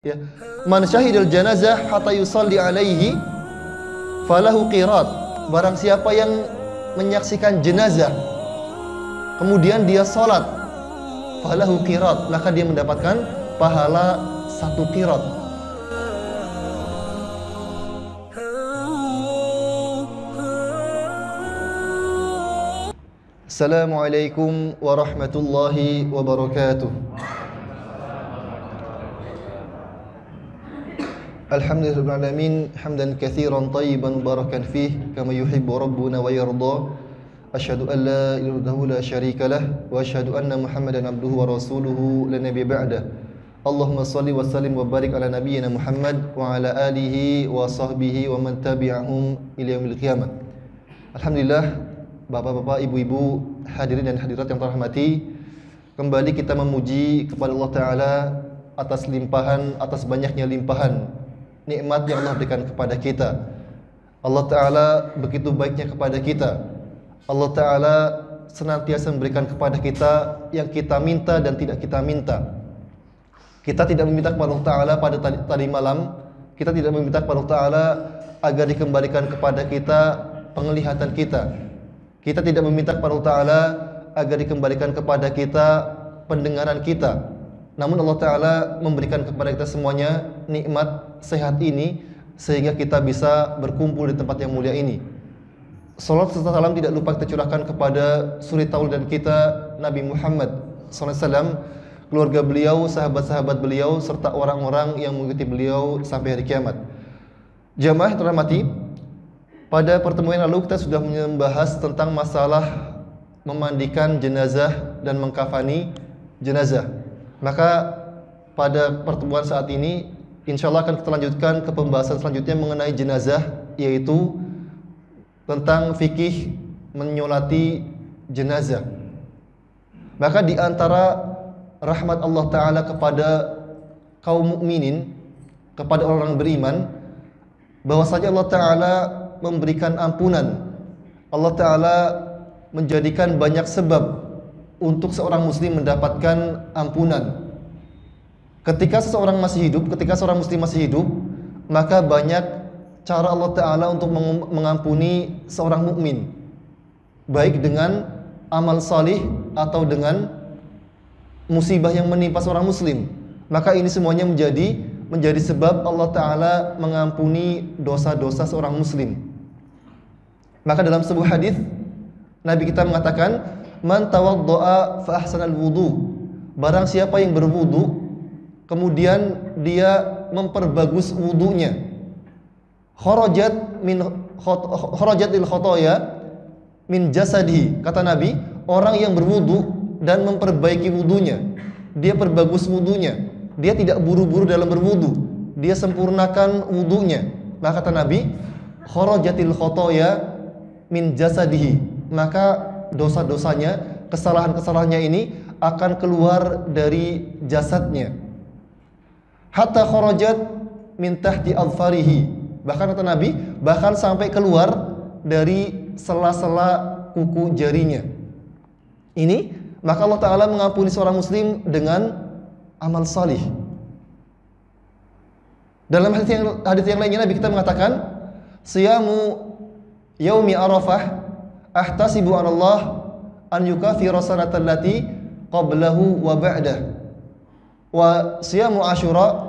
Ya. Man syahidal janazah hatta yusalli alaihi falahu qirat. Barang siapa yang menyaksikan jenazah kemudian dia salat, falahu qirat, maka dia mendapatkan pahala 1 qirat. Assalamualaikum warahmatullahi wabarakatuh. Alhamdulillahirrahmanirrahim. Hamdan katsiran tayyiban barakan fih kama yuhibbu rabbuna wa yarda. Asyhadu an la ilaha illallah la syarika lah wa asyhadu anna Muhammadan abduhu wa rasuluhu la nabiyya ba'da. Allahumma shalli wa sallim wa barik ala nabiyyina Muhammad wa ala alihi wa sahbihi wa man tabi'ahum ila yaumil qiyamah. Alhamdulillah, Bapak-bapak, ibu-ibu, hadirin dan hadirat yang terhormati, kembali kita memuji kepada Allah Ta'ala atas limpahan, atas banyaknya limpahan nikmat yang Allah berikan kepada kita. Allah Ta'ala begitu baiknya kepada kita. Allah Ta'ala senantiasa memberikan kepada kita yang kita minta dan tidak kita minta. Kita tidak meminta kepada Allah Ta'ala pada tadi malam, kita tidak meminta kepada Allah Ta'ala agar dikembalikan kepada kita penglihatan kita. Kita tidak meminta kepada Allah Ta'ala agar dikembalikan kepada kita pendengaran kita. Namun Allah Ta'ala memberikan kepada kita semuanya nikmat sehat ini sehingga kita bisa berkumpul di tempat yang mulia ini. Salat serta salam tidak lupa kita curahkan kepada suri tauladan kita Nabi Muhammad SAW, keluarga beliau, sahabat-sahabat beliau, serta orang-orang yang mengikuti beliau sampai hari kiamat. Jamaah yang terhormati, pada pertemuan lalu kita sudah membahas tentang masalah memandikan jenazah dan mengkafani jenazah. Maka pada pertemuan saat ini insyaallah akan kita lanjutkan ke pembahasan selanjutnya mengenai jenazah, yaitu tentang fikih menyolati jenazah. Maka di antara rahmat Allah Ta'ala kepada kaum mukminin, kepada orang beriman, bahwasanya Allah Ta'ala memberikan ampunan. Allah Ta'ala menjadikan banyak sebab untuk seorang muslim mendapatkan ampunan. Ketika seseorang masih hidup, ketika seorang muslim masih hidup, maka banyak cara Allah Ta'ala untuk mengampuni seorang mukmin, baik dengan amal salih atau dengan musibah yang menimpa seorang muslim. Maka ini semuanya menjadi sebab Allah Ta'ala mengampuni dosa-dosa seorang muslim. Maka dalam sebuah hadis Nabi kita mengatakan, man tawaddo'a fa ahsanal wudu. Barang siapa yang berwudu kemudian dia memperbagus wudunya, kharajat lil khotoya min jasadihi. Kata Nabi, orang yang berwudu dan memperbaiki wudunya, dia perbagus wudunya, dia tidak buru-buru dalam berwudu, dia sempurnakan wudunya, maka kata Nabi, kharajatil khotoya min jasadihi, maka dosa-dosanya, kesalahan-kesalahannya ini akan keluar dari jasadnya. Hatta kharajat min tahti adfarihi, bahkan kata Nabi, bahkan sampai keluar dari sela-sela kuku jarinya. Ini maka Allah Ta'ala mengampuni seorang muslim dengan amal salih. Dalam hadis yang lainnya Nabi kita mengatakan, siyamu yaumi arafah ahtasibu 'ala Allah an yukaffira sanatal lati qablahu wa ba'dah, wa siyamu asyura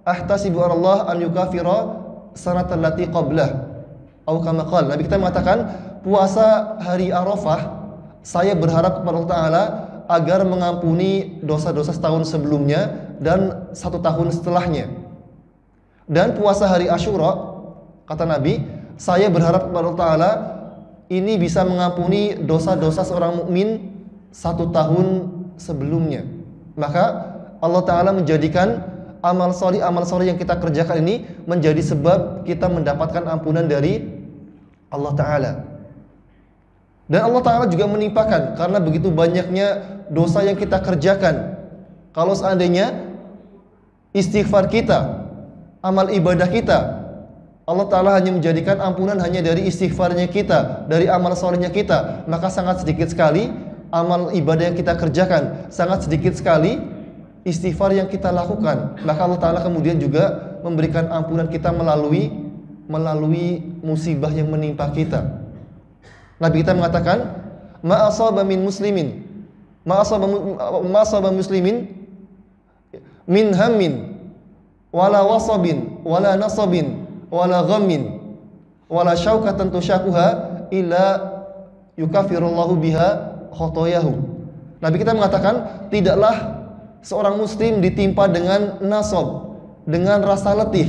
ahtasibu 'ala Allah an yukaffira sanatal lati qablah, atau kama qala. Nabi kita mengatakan, puasa hari Arafah saya berharap kepada Allah Ta'ala agar mengampuni dosa-dosa setahun sebelumnya dan 1 tahun setelahnya. Dan puasa hari Asyura, kata Nabi, saya berharap kepada Allah Ta'ala ini bisa mengampuni dosa-dosa seorang mukmin 1 tahun sebelumnya. Maka Allah Ta'ala menjadikan amal soleh yang kita kerjakan ini menjadi sebab kita mendapatkan ampunan dari Allah Ta'ala. Dan Allah Ta'ala juga menimpakan, karena begitu banyaknya dosa yang kita kerjakan. Kalau seandainya istighfar kita, amal ibadah kita, Allah Ta'ala hanya menjadikan ampunan hanya dari istighfarnya kita, dari amal solehnya kita, maka sangat sedikit sekali amal ibadah yang kita kerjakan, sangat sedikit sekali istighfar yang kita lakukan, maka Allah Ta'ala kemudian juga memberikan ampunan kita melalui musibah yang menimpa kita. Nabi kita mengatakan, ma asaba muslimin min hammin wala wasabin wala nasabin wala ghammin wala syaukatan tusyakuha illa yukafirullahu biha khotoyahu. Nabi kita mengatakan, tidaklah seorang muslim ditimpa dengan nasab, dengan rasa letih,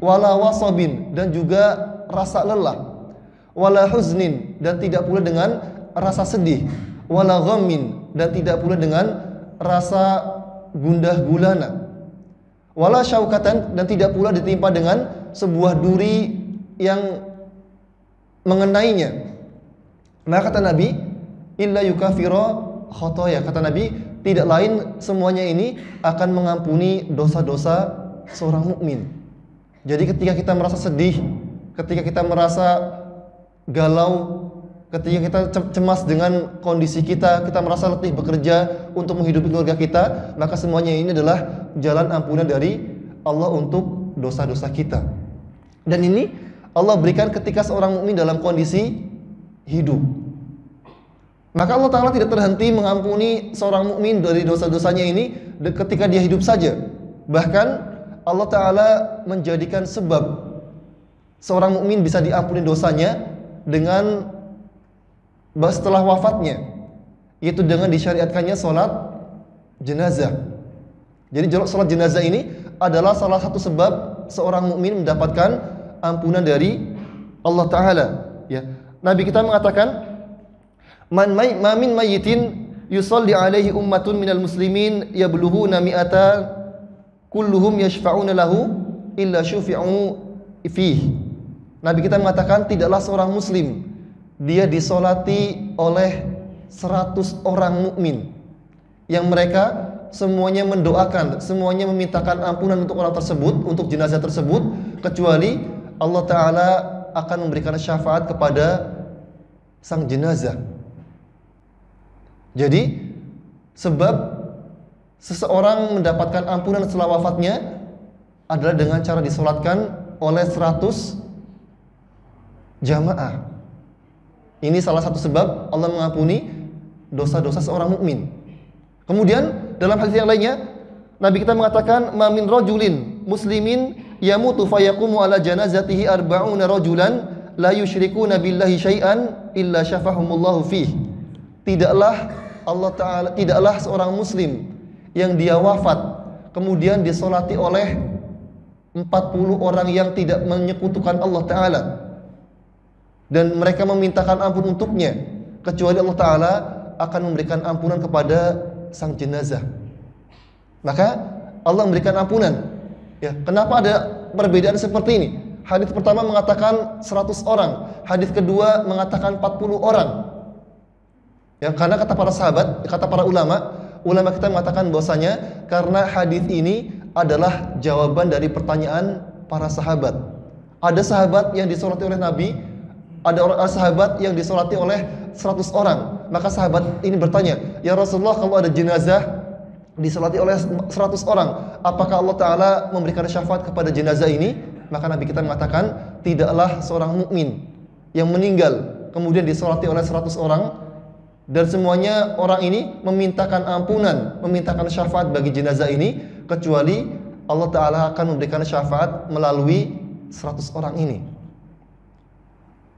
wala wasabin, dan juga rasa lelah, wala huznin, dan tidak pula dengan rasa sedih, wala ghammin, dan tidak pula dengan rasa gundah gulana, wala syaukatan, dan tidak pula ditimpa dengan sebuah duri yang mengenainya. Maka kata Nabi, illa yukafira khotoya. Kata Nabi, tidak lain semuanya ini akan mengampuni dosa-dosa seorang mukmin. Jadi ketika kita merasa sedih, ketika kita merasa galau, ketika kita cemas dengan kondisi kita merasa letih bekerja untuk menghidupi keluarga kita, maka semuanya ini adalah jalan ampunan dari Allah untuk dosa-dosa kita. Dan ini Allah berikan ketika seorang mukmin dalam kondisi hidup. Maka Allah Ta'ala tidak terhenti mengampuni seorang mukmin dari dosa-dosanya ini ketika dia hidup saja. Bahkan Allah Ta'ala menjadikan sebab seorang mukmin bisa diampuni dosanya dengan setelah wafatnya, yaitu dengan disyariatkannya sholat jenazah. Jadi sholat jenazah ini adalah salah satu sebab seorang mukmin mendapatkan ampunan dari Allah Ta'ala. Ya. Nabi kita mengatakan, ma min mayyitin yusalli alaihi ummatun minal muslimin yablughuna mi'ata kulluhum yashfa'una lahu illa syufi'u fihi. Nabi kita mengatakan, tidaklah seorang muslim dia disolati oleh 100 orang mukmin yang mereka semuanya mendoakan, semuanya memintakan ampunan untuk orang tersebut, untuk jenazah tersebut, kecuali Allah Ta'ala akan memberikan syafaat kepada sang jenazah. Jadi sebab seseorang mendapatkan ampunan setelah wafatnya adalah dengan cara disolatkan oleh 100 jamaah. Ini salah satu sebab Allah mengampuni dosa-dosa seorang mukmin. Kemudian dalam hadis yang lainnya Nabi kita mengatakan, ma min rajulin muslimin yamutu fayaqumu ala janazatihi arba'una rajulan la yusyrikuna billahi syai'an illa syafahumullahu fihi. Tidaklah seorang muslim yang dia wafat kemudian disolati oleh 40 orang yang tidak menyekutukan Allah Ta'ala dan mereka memintakan ampun untuknya, kecuali Allah Ta'ala akan memberikan ampunan kepada sang jenazah. Maka Allah memberikan ampunan. Ya, kenapa ada perbedaan seperti ini? Hadis pertama mengatakan 100 orang, hadis kedua mengatakan 40 orang. Ya, karena kata para sahabat, kata para ulama kita mengatakan bahwasanya karena hadis ini adalah jawaban dari pertanyaan para sahabat. Ada sahabat yang disolati oleh Nabi, ada sahabat yang disolati oleh 100 orang. Maka sahabat ini bertanya, ya Rasulullah, kalau ada jenazah disolati oleh 100 orang, apakah Allah Ta'ala memberikan syafaat kepada jenazah ini? Maka Nabi kita mengatakan, tidaklah seorang mukmin yang meninggal kemudian disolati oleh 100 orang dan semuanya orang ini memintakan ampunan, memintakan syafaat bagi jenazah ini, kecuali Allah Ta'ala akan memberikan syafaat melalui 100 orang ini.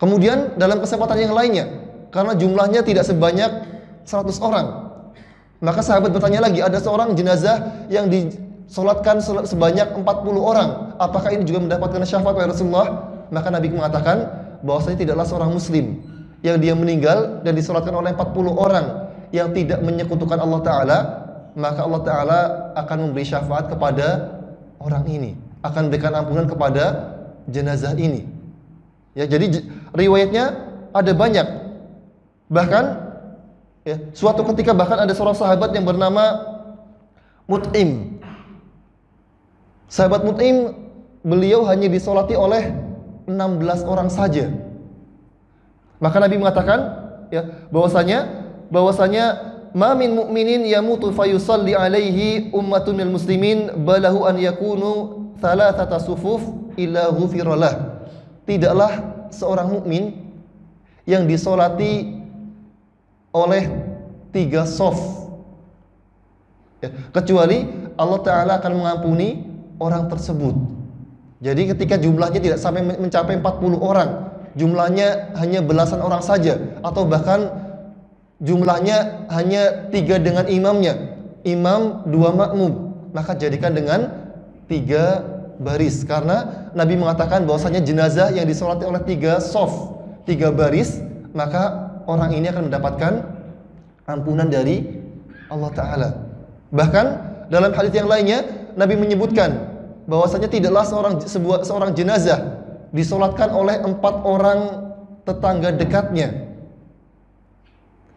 Kemudian dalam kesempatan yang lainnya, karena jumlahnya tidak sebanyak 100 orang, maka sahabat bertanya lagi, ada seorang jenazah yang disolatkan sebanyak 40 orang, apakah ini juga mendapatkan syafaat oleh Rasulullah? Maka Nabi mengatakan bahwasanya tidaklah seorang muslim yang dia meninggal dan disolatkan oleh 40 orang yang tidak menyekutukan Allah Ta'ala, maka Allah Ta'ala akan memberi syafaat kepada orang ini, akan memberikan ampunan kepada jenazah ini. Ya, jadi riwayatnya ada banyak. Bahkan ya, suatu ketika bahkan ada seorang sahabat yang bernama Mut'im. Sahabat Mut'im, beliau hanya disolati oleh 16 orang saja. Maka Nabi mengatakan ya bahwasanya ma min mu'minin yamutu fayusalli alaihi ummatun minal muslimin balahu an yakunu thalathata sufuf illa ghufira lah. Tidaklah seorang mukmin yang disolati oleh 3 sof, ya, kecuali Allah Ta'ala akan mengampuni orang tersebut. Jadi ketika jumlahnya tidak sampai mencapai 40 orang, jumlahnya hanya belasan orang saja, atau bahkan jumlahnya hanya 3 dengan imamnya, imam 2 makmum, maka jadikan dengan 3 baris. Karena Nabi mengatakan bahwasanya jenazah yang disolati oleh 3 sof, 3 baris, maka orang ini akan mendapatkan ampunan dari Allah Ta'ala. Bahkan dalam hadis yang lainnya Nabi menyebutkan bahwasanya tidaklah seorang jenazah disolatkan oleh 4 orang tetangga dekatnya,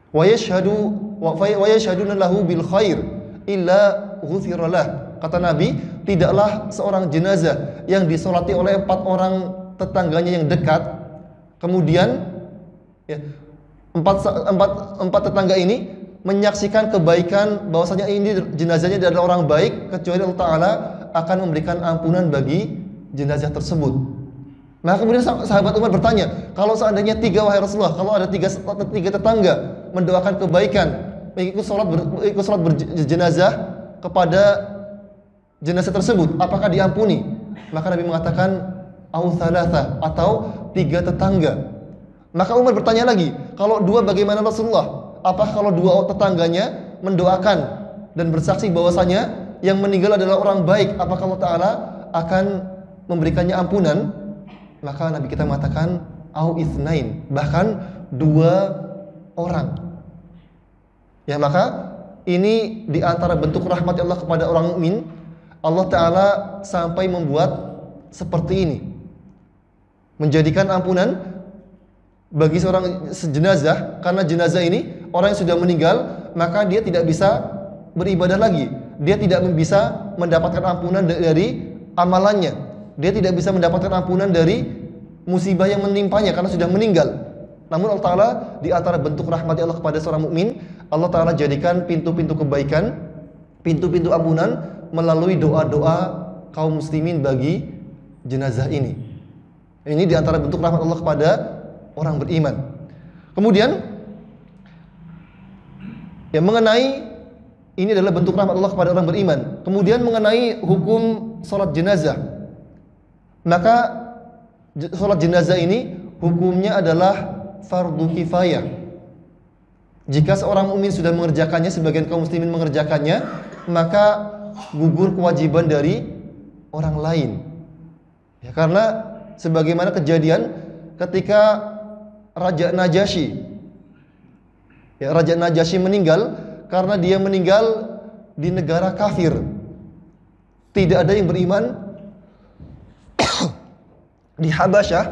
wa yashhaduna lahu bil khair illa ghufira lah. Kata Nabi, tidaklah seorang jenazah yang disolati oleh 4 orang tetangganya yang dekat, kemudian ya, empat tetangga ini menyaksikan kebaikan bahwasanya ini jenazahnya adalah orang baik, kecuali Allah Ta'ala akan memberikan ampunan bagi jenazah tersebut. Nah kemudian sahabat Umar bertanya, kalau seandainya 3 wahai Rasulullah, kalau ada 3 tetangga mendoakan kebaikan, ikut sholat berjenazah kepada jenazah tersebut, apakah diampuni? Maka Nabi mengatakan au thalatha, atau 3 tetangga. Maka Umar bertanya lagi, kalau 2 bagaimana Rasulullah? Apakah kalau 2 tetangganya mendoakan dan bersaksi bahwasanya yang meninggal adalah orang baik, apakah Allah Ta'ala akan memberikannya ampunan? Maka Nabi kita mengatakan au itsnain, bahkan 2 orang. Ya, maka ini diantara bentuk rahmat Allah kepada orang mukmin. Allah Ta'ala sampai membuat seperti ini, menjadikan ampunan bagi seorang jenazah. Karena jenazah ini orang yang sudah meninggal, maka dia tidak bisa beribadah lagi, dia tidak bisa mendapatkan ampunan dari amalannya, dia tidak bisa mendapatkan ampunan dari musibah yang menimpanya karena sudah meninggal. Namun Allah Ta'ala di antara bentuk rahmat Allah kepada seorang mukmin, Allah Ta'ala jadikan pintu-pintu kebaikan, pintu-pintu ampunan melalui doa-doa kaum muslimin bagi jenazah ini. Ini di antara bentuk rahmat Allah kepada orang beriman. Kemudian yang mengenai ini adalah bentuk rahmat Allah kepada orang beriman. Kemudian mengenai hukum salat jenazah, maka salat jenazah ini hukumnya adalah fardu kifayah. Jika seorang mukmin sudah mengerjakannya, sebagian kaum muslimin mengerjakannya, maka gugur kewajiban dari orang lain. Ya, karena sebagaimana kejadian ketika Raja Najasyi, ya, Raja Najasyi meninggal karena dia meninggal di negara kafir. Tidak ada yang beriman di Habasyah,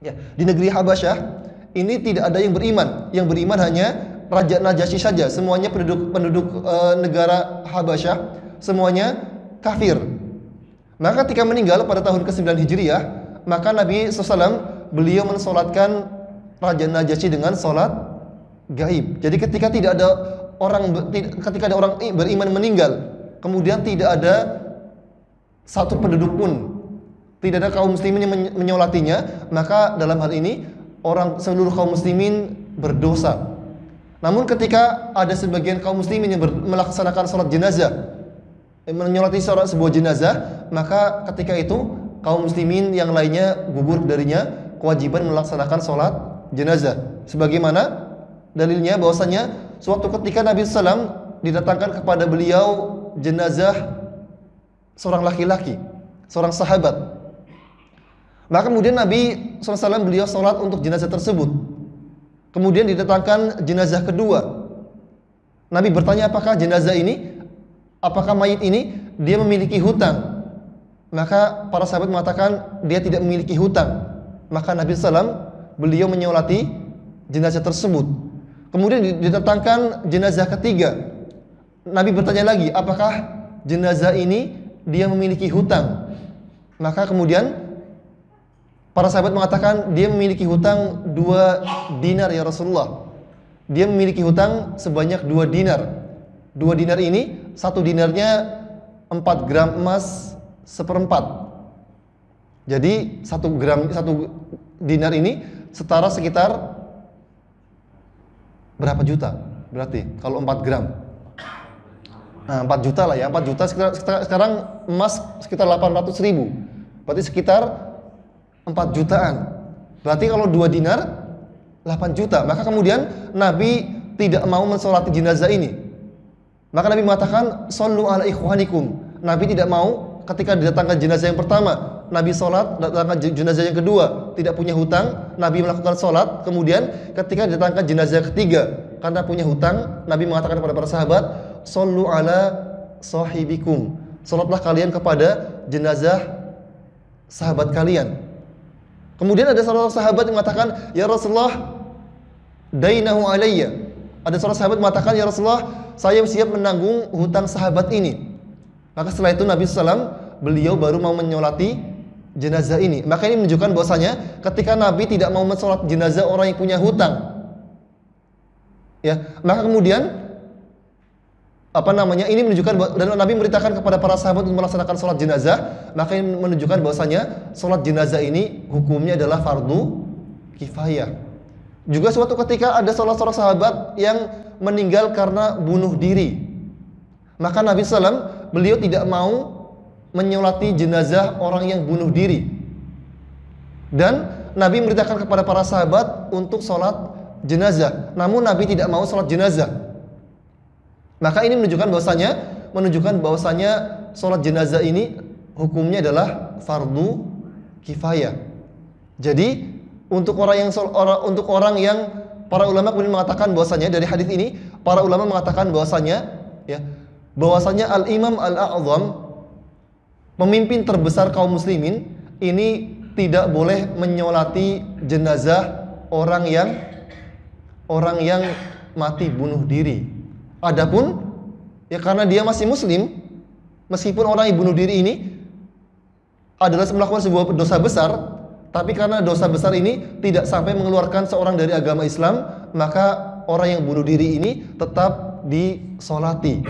ya, di negeri Habasyah ini tidak ada yang beriman. Yang beriman hanya Raja Najasyi saja. Semuanya penduduk negara Habasyah semuanya kafir. Maka ketika meninggal pada tahun ke-9 Hijriah, maka Nabi SAW beliau mensolatkan Raja Najasyi dengan solat gaib. Jadi ketika ada orang beriman meninggal, kemudian tidak ada satu penduduk pun, tidak ada kaum muslimin yang menyolatinya, maka dalam hal ini seluruh kaum muslimin berdosa. Namun ketika ada sebagian kaum muslimin yang melaksanakan sholat jenazah, menyolati sebuah jenazah, maka ketika itu kaum muslimin yang lainnya gugur darinya kewajiban melaksanakan sholat jenazah. Sebagaimana dalilnya bahwasanya suatu ketika Nabi SAW didatangkan kepada beliau jenazah seorang laki-laki, seorang sahabat. Maka kemudian Nabi SAW beliau sholat untuk jenazah tersebut. Kemudian didatangkan jenazah kedua. Nabi bertanya, apakah jenazah ini, apakah mayit ini dia memiliki hutang? Maka para sahabat mengatakan dia tidak memiliki hutang. Maka Nabi SAW beliau menyolati jenazah tersebut. Kemudian didatangkan jenazah ketiga. Nabi bertanya lagi, apakah jenazah ini dia memiliki hutang? Maka kemudian para sahabat mengatakan dia memiliki hutang 2 dinar ya Rasulullah. dia memiliki hutang sebanyak 2 dinar. 2 dinar ini, 1 dinarnya 4 gram emas seperempat. Jadi 1 dinar ini setara sekitar berapa juta? Berarti kalau 4 gram. Nah, 4 juta lah ya. 4 juta sekarang emas sekitar 800.000. Berarti sekitar 4 jutaan. Berarti kalau 2 dinar 8 juta. Maka kemudian Nabi tidak mau mensolati jenazah ini. Maka Nabi mengatakan shollu ala ikhwanikum. Nabi tidak mau ketika didatangkan jenazah yang pertama, Nabi sholat, datangkan jenazah yang kedua, tidak punya hutang, Nabi melakukan sholat. Kemudian ketika didatangkan jenazah yang ketiga, karena punya hutang, Nabi mengatakan kepada para sahabat, shollu ala sahibikum. Sholatlah kalian kepada jenazah sahabat kalian. Kemudian ada salah satu sahabat yang mengatakan, ya Rasulullah, dainahu alayya. Ada seorang sahabat mengatakan, ya Rasulullah, saya siap menanggung hutang sahabat ini. Maka setelah itu Nabi SAW, beliau baru mau menyolati jenazah ini. Maka ini menunjukkan bahwasanya ketika Nabi tidak mau mensolat jenazah orang yang punya hutang, ya, maka kemudian ini menunjukkan, dan Nabi memberitakan kepada para sahabat untuk melaksanakan sholat jenazah. Maka ini menunjukkan bahwasanya sholat jenazah ini hukumnya adalah fardu kifayah. Juga suatu ketika ada salah seorang sahabat yang meninggal karena bunuh diri. Maka Nabi SAW, beliau tidak mau menyolati jenazah orang yang bunuh diri. Dan Nabi memberitakan kepada para sahabat untuk sholat jenazah. Namun Nabi tidak mau sholat jenazah. Maka ini menunjukkan bahwasanya sholat jenazah ini hukumnya adalah fardu kifayah. Jadi untuk orang yang para ulama kemudian mengatakan bahwasanya dari hadis ini, para ulama mengatakan bahwasanya al-Imam al-A'zam, pemimpin terbesar kaum muslimin, ini tidak boleh menyolati jenazah orang yang mati bunuh diri. Adapun karena dia masih muslim, meskipun orang yang bunuh diri ini adalah melakukan sebuah dosa besar, tapi karena dosa besar ini tidak sampai mengeluarkan seorang dari agama Islam, maka orang yang bunuh diri ini tetap disolati.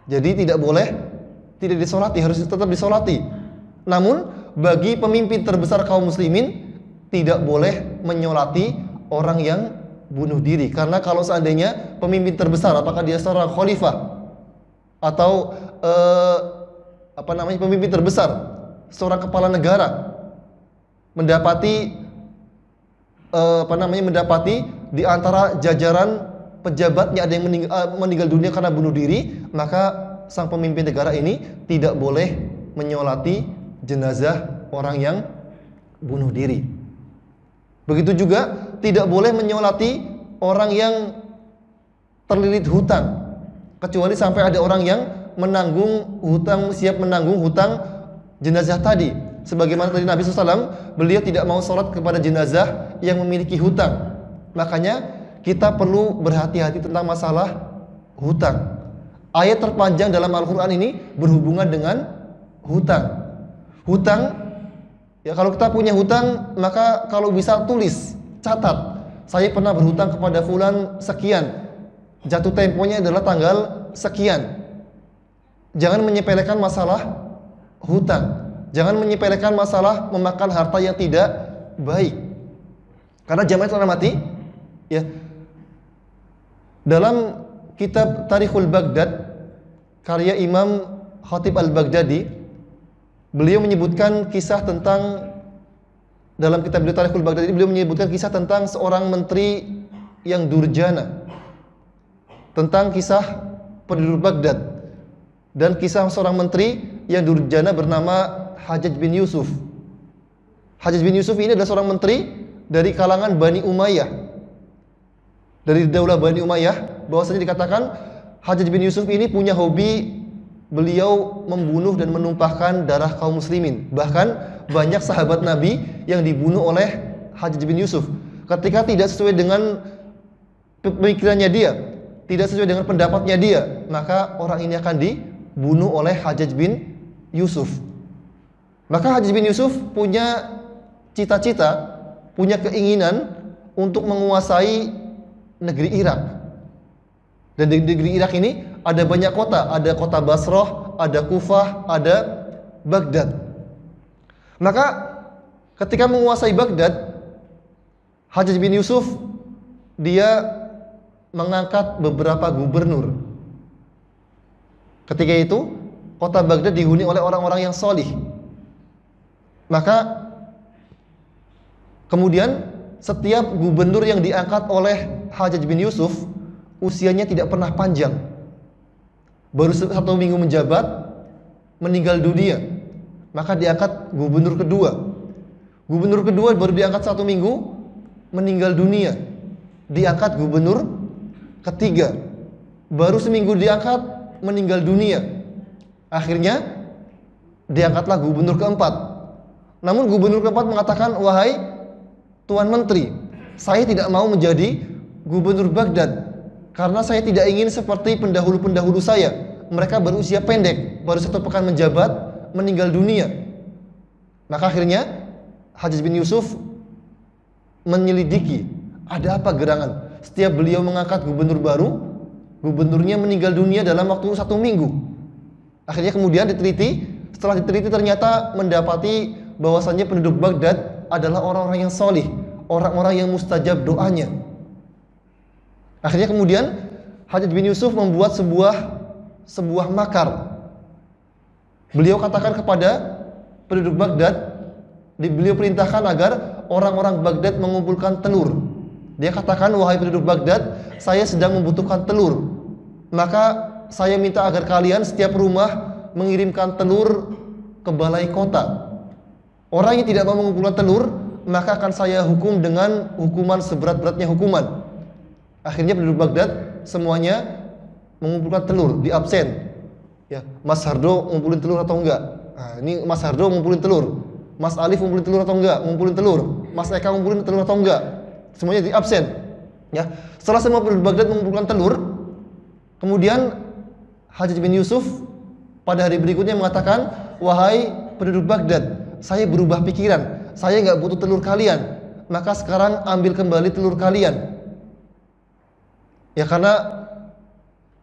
Jadi tidak disolati, harus tetap disolati. Namun bagi pemimpin terbesar kaum muslimin tidak boleh menyolati orang yang bunuh diri. Karena kalau seandainya pemimpin terbesar, apakah dia seorang khalifah atau pemimpin terbesar, seorang kepala negara, mendapati di antara jajaran pejabatnya ada yang meninggal dunia karena bunuh diri, maka sang pemimpin negara ini tidak boleh menyolati jenazah orang yang bunuh diri. Begitu juga tidak boleh menyolati orang yang terlilit hutang, kecuali sampai ada orang yang siap menanggung hutang jenazah tadi. Sebagaimana tadi Nabi SAW, beliau tidak mau sholat kepada jenazah yang memiliki hutang. Makanya kita perlu berhati-hati tentang masalah hutang. Ayat terpanjang dalam Al-Quran ini berhubungan dengan hutang. Hutang, kalau kita punya hutang, maka kalau bisa tulis, catat. Saya pernah berhutang kepada fulan sekian. Jatuh temponya adalah tanggal sekian. Jangan menyepelekan masalah hutang. Jangan menyepelekan masalah memakan harta yang tidak baik. Karena jamaah yang mati, dalam kitab Tarikhul Baghdad karya Imam Khatib Al-Baghdadi, beliau menyebutkan kisah tentang, dalam kitab Tarikhul Baghdadi beliau menyebutkan kisah tentang seorang menteri yang durjana, tentang kisah penduduk Baghdad dan kisah seorang menteri yang durjana bernama Hajjaj bin Yusuf. Hajjaj bin Yusuf ini adalah seorang menteri dari kalangan Bani Umayyah, dari daulah Bani Umayyah. Bahwasanya dikatakan Hajjaj bin Yusuf ini punya hobi, beliau membunuh dan menumpahkan darah kaum muslimin. Bahkan banyak sahabat Nabi yang dibunuh oleh Hajjaj bin Yusuf ketika tidak sesuai dengan pemikirannya dia, tidak sesuai dengan pendapatnya dia, maka orang ini akan dibunuh oleh Hajjaj bin Yusuf. Maka Hajjaj bin Yusuf punya cita-cita, punya keinginan untuk menguasai negeri Irak. Dan di negeri Irak ini ada banyak kota, ada kota Basrah, ada Kufah, ada Baghdad. Maka ketika menguasai Baghdad, Hajjaj bin Yusuf dia mengangkat beberapa gubernur. Ketika itu kota Baghdad dihuni oleh orang-orang yang solih. Maka kemudian setiap gubernur yang diangkat oleh Hajjaj bin Yusuf usianya tidak pernah panjang. Baru 1 minggu menjabat, meninggal dunia. Maka diangkat gubernur kedua. Gubernur kedua baru diangkat 1 minggu, meninggal dunia. Diangkat gubernur ketiga. Baru seminggu diangkat, meninggal dunia. Akhirnya diangkatlah gubernur keempat. Namun gubernur keempat mengatakan, wahai Tuan Menteri, saya tidak mau menjadi gubernur Baghdad karena saya tidak ingin seperti pendahulu-pendahulu saya. Mereka berusia pendek, baru 1 pekan menjabat, meninggal dunia. Maka akhirnya Hajjaj bin Yusuf menyelidiki ada apa gerangan. Setiap beliau mengangkat gubernur baru, gubernurnya meninggal dunia dalam waktu 1 minggu. Akhirnya kemudian diteliti, setelah diteliti ternyata mendapati bahwasannya penduduk Baghdad adalah orang-orang yang solih, orang-orang yang mustajab doanya. Akhirnya kemudian Hajjaj bin Yusuf membuat sebuah makar. Beliau katakan kepada penduduk Baghdad, beliau perintahkan agar orang-orang Baghdad mengumpulkan telur. Dia katakan, wahai penduduk Baghdad, saya sedang membutuhkan telur. Maka saya minta agar kalian setiap rumah mengirimkan telur ke balai kota. Orang yang tidak mau mengumpulkan telur, maka akan saya hukum dengan hukuman seberat-beratnya hukuman. Akhirnya penduduk Baghdad semuanya mengumpulkan telur, di absen. Ya, Mas Hardo ngumpulin telur atau enggak? Nah, ini Mas Hardo ngumpulin telur. Mas Alif ngumpulin telur atau enggak? Ngumpulin telur. Mas Eka ngumpulin telur atau enggak? Semuanya di absen. Ya, setelah semua penduduk Baghdad mengumpulkan telur, kemudian Hajjaj bin Yusuf pada hari berikutnya mengatakan, wahai penduduk Baghdad, saya berubah pikiran. Saya enggak butuh telur kalian. Maka sekarang ambil kembali telur kalian. Ya, karena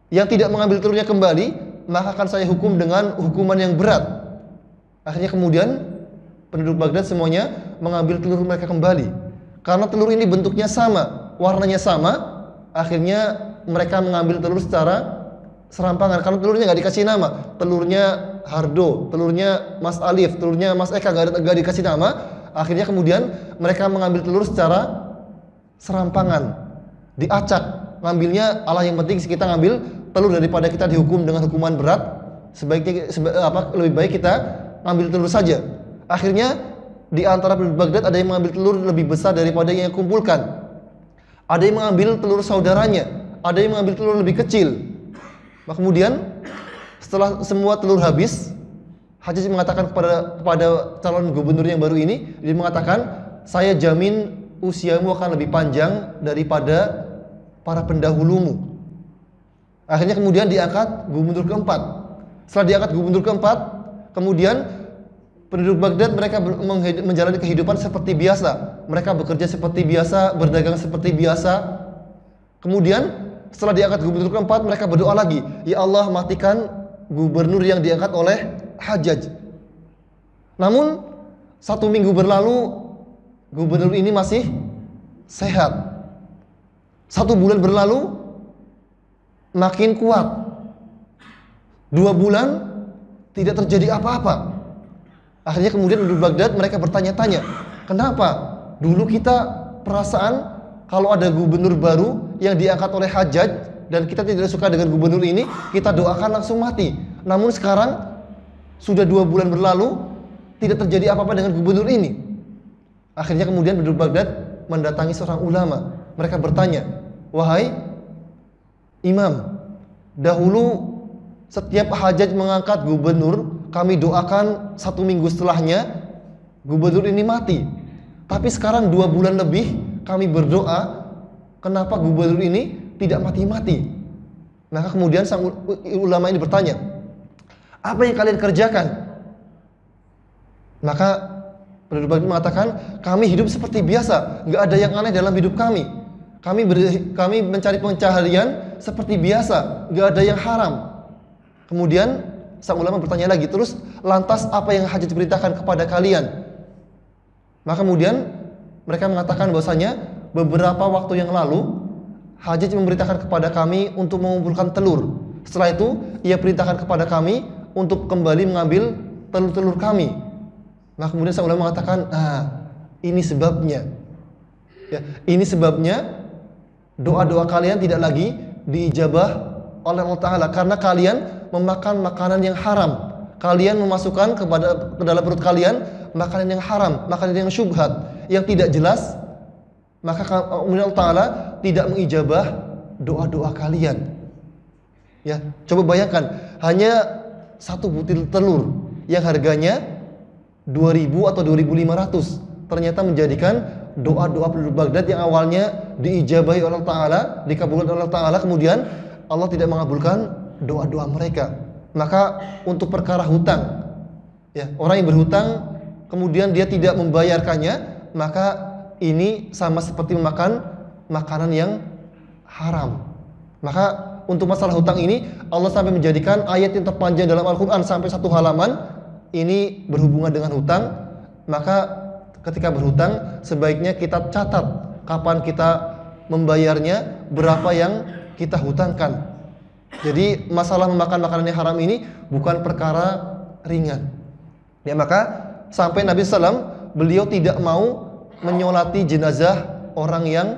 yang tidak mengambil telurnya kembali, maka akan saya hukum dengan hukuman yang berat. Akhirnya kemudian penduduk Baghdad semuanya mengambil telur mereka kembali. Karena telur ini bentuknya sama, warnanya sama, akhirnya mereka mengambil telur secara serampangan. Karena telurnya nggak dikasih nama, telurnya Hardo, telurnya Mas Alif, telurnya Mas Eka nggak dikasih nama. Akhirnya kemudian mereka mengambil telur secara serampangan, diacak. Ngambilnya Allah yang penting kita ngambil telur daripada kita dihukum dengan hukuman berat. Sebaiknya lebih baik kita ngambil telur saja. Akhirnya di antara penduduk Baghdad ada yang mengambil telur lebih besar daripada yang kumpulkan. Ada yang mengambil telur saudaranya, ada yang mengambil telur lebih kecil. Maka kemudian setelah semua telur habis, Hajjaj mengatakan kepada calon gubernur yang baru ini, dia mengatakan, saya jamin usiamu akan lebih panjang daripada para pendahulumu. Akhirnya kemudian diangkat gubernur keempat. Setelah diangkat gubernur keempat, kemudian penduduk Baghdad mereka menjalani kehidupan seperti biasa. Mereka bekerja seperti biasa, berdagang seperti biasa. Kemudian setelah diangkat gubernur keempat, mereka berdoa lagi, ya Allah, matikan gubernur yang diangkat oleh Hajjaj. Namun 1 minggu berlalu, gubernur ini masih sehat. 1 bulan berlalu, makin kuat. 2 bulan tidak terjadi apa-apa. Akhirnya kemudian penduduk Baghdad mereka bertanya-tanya, kenapa dulu kita perasaan kalau ada gubernur baru yang diangkat oleh Hajjaj dan kita tidak suka dengan gubernur ini, kita doakan langsung mati. Namun sekarang sudah 2 bulan berlalu, tidak terjadi apa-apa dengan gubernur ini. Akhirnya kemudian penduduk Baghdad mendatangi seorang ulama. Mereka bertanya, wahai imam, dahulu setiap Hajjaj mengangkat gubernur, kami doakan 1 minggu setelahnya gubernur ini mati. Tapi sekarang 2 bulan lebih kami berdoa, kenapa gubernur ini tidak mati-mati? Maka kemudian sang ulama ini bertanya, apa yang kalian kerjakan? Maka penduduk Baghdad mengatakan, kami hidup seperti biasa, nggak ada yang aneh dalam hidup kami. Kami mencari pencaharian seperti biasa, nggak ada yang haram. Kemudian sang ulama bertanya lagi, terus lantas apa yang Hajjaj beritakan kepada kalian? Maka kemudian mereka mengatakan bahwasanya beberapa waktu yang lalu Hajjaj memberitakan kepada kami untuk mengumpulkan telur. Setelah itu ia perintahkan kepada kami untuk kembali mengambil telur-telur kami. Maka kemudian sang ulama mengatakan, ini sebabnya. Ya, ini sebabnya doa-doa kalian tidak lagi diijabah oleh Allah Ta'ala karena kalian memakan makanan yang haram. Kalian memasukkan ke dalam perut kalian makanan yang haram, makanan yang syubhat, yang tidak jelas. Maka Allah Ta'ala tidak mengijabah doa-doa kalian. Ya, coba bayangkan, hanya satu butir telur yang harganya 2.000 atau 2.500 ternyata menjadikan doa-doa penduduk Baghdad yang awalnya diijabahi oleh Allah Ta'ala, dikabulkan oleh Allah Ta'ala, kemudian Allah tidak mengabulkan doa-doa mereka. Maka untuk perkara hutang, ya, orang yang berhutang kemudian dia tidak membayarkannya, maka ini sama seperti memakan makanan yang haram. Maka untuk masalah hutang ini Allah sampai menjadikan ayat yang terpanjang dalam Al-Quran sampai 1 halaman ini berhubungan dengan hutang. Maka ketika berhutang sebaiknya kita catat kapan kita membayarnya, berapa yang kita hutangkan. Jadi masalah memakan makanan yang haram ini bukan perkara ringan. Ya, maka sampai Nabi SAW beliau tidak mau menyolati jenazah orang yang